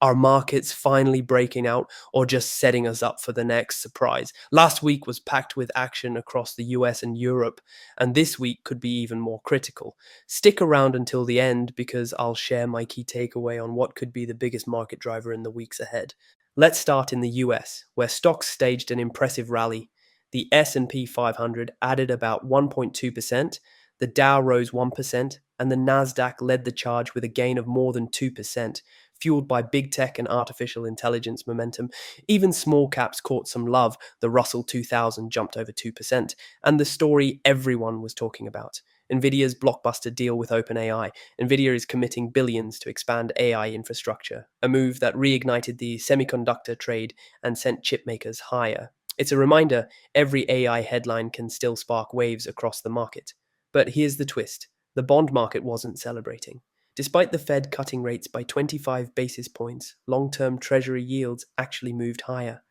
Are markets finally breaking out or just setting us up for the next surprise? Last week was packed with action across the US and Europe, and this week could be even more critical. Stick around until the end because I'll share my key takeaway on what could be the biggest market driver in the weeks ahead. Let's start in the US, where stocks staged an impressive rally. The S&P 500 added about 1.2%, the Dow rose 1%, and the Nasdaq led the charge with a gain of more than 2%, fueled by big tech and artificial intelligence momentum. Even small caps caught some love. The Russell 2000 jumped over 2%, and the story everyone was talking about. Nvidia's blockbuster deal with OpenAI. Nvidia is committing billions to expand AI infrastructure, a move that reignited the semiconductor trade and sent chip makers higher. It's a reminder every AI headline can still spark waves across the market. But here's the twist: the bond market wasn't celebrating. Despite the Fed cutting rates by 25 basis points, long-term Treasury yields actually moved higher.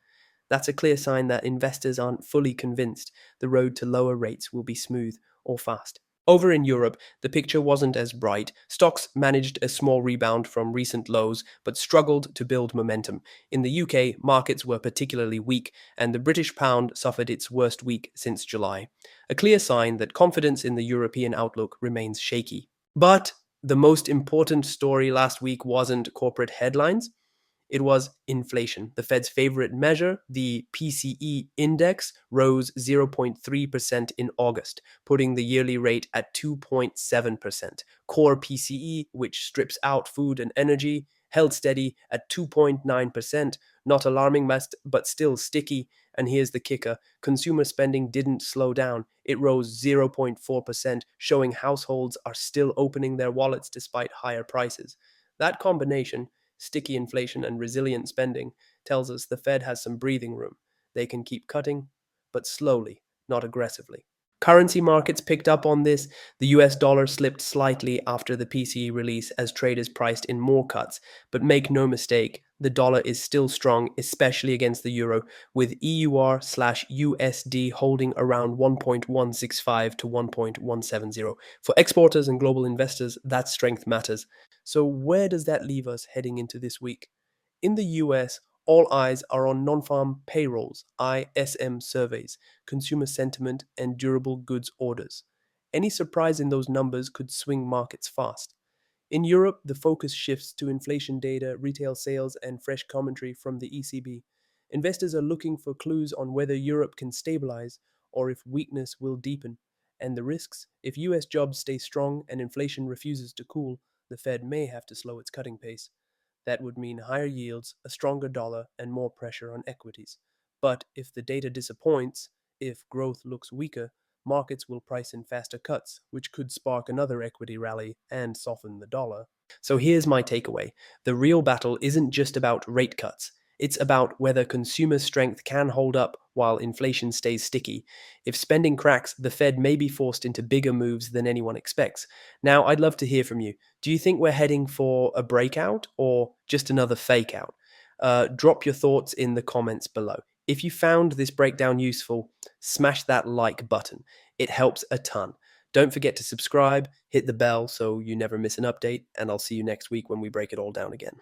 That's a clear sign that investors aren't fully convinced the road to lower rates will be smooth or fast. Over in Europe, the picture wasn't as bright. Stocks managed a small rebound from recent lows, but struggled to build momentum. In the UK, markets were particularly weak, and the British pound suffered its worst week since July. A clear sign that confidence in the European outlook remains shaky. But the most important story last week wasn't corporate headlines. It was inflation. The Fed's favorite measure, the PCE index, rose 0.3% in August, putting the yearly rate at 2.7%. Core PCE, which strips out food and energy, held steady at 2.9%, not alarming but still sticky. And here's the kicker: consumer spending didn't slow down. It rose 0.4%, showing households are still opening their wallets despite higher prices. That combination, sticky inflation and resilient spending, tells us the Fed has some breathing room. They can keep cutting, but slowly, not aggressively. Currency markets picked up on this. The US dollar slipped slightly after the PCE release as traders priced in more cuts. But make no mistake, the dollar is still strong, especially against the euro, with EUR/USD holding around 1.165 to 1.170. For exporters and global investors, that strength matters. So where does that leave us heading into this week? In the US, all eyes are on non-farm payrolls, ISM surveys, consumer sentiment, and durable goods orders. Any surprise in those numbers could swing markets fast. In Europe, the focus shifts to inflation data, retail sales, and fresh commentary from the ECB. Investors are looking for clues on whether Europe can stabilize or if weakness will deepen. And the risks: if US jobs stay strong and inflation refuses to cool, the Fed may have to slow its cutting pace. That would mean higher yields, a stronger dollar, and more pressure on equities. But if the data disappoints, if growth looks weaker, markets will price in faster cuts, which could spark another equity rally and soften the dollar. So here's my takeaway: the real battle isn't just about rate cuts. It's about whether consumer strength can hold up while inflation stays sticky. If spending cracks, the Fed may be forced into bigger moves than anyone expects. Now, I'd love to hear from you. Do you think we're heading for a breakout or just another fake out? Drop your thoughts in the comments below. If you found this breakdown useful, smash that like button. It helps a ton. Don't forget to subscribe, hit the bell so you never miss an update, and I'll see you next week when we break it all down again.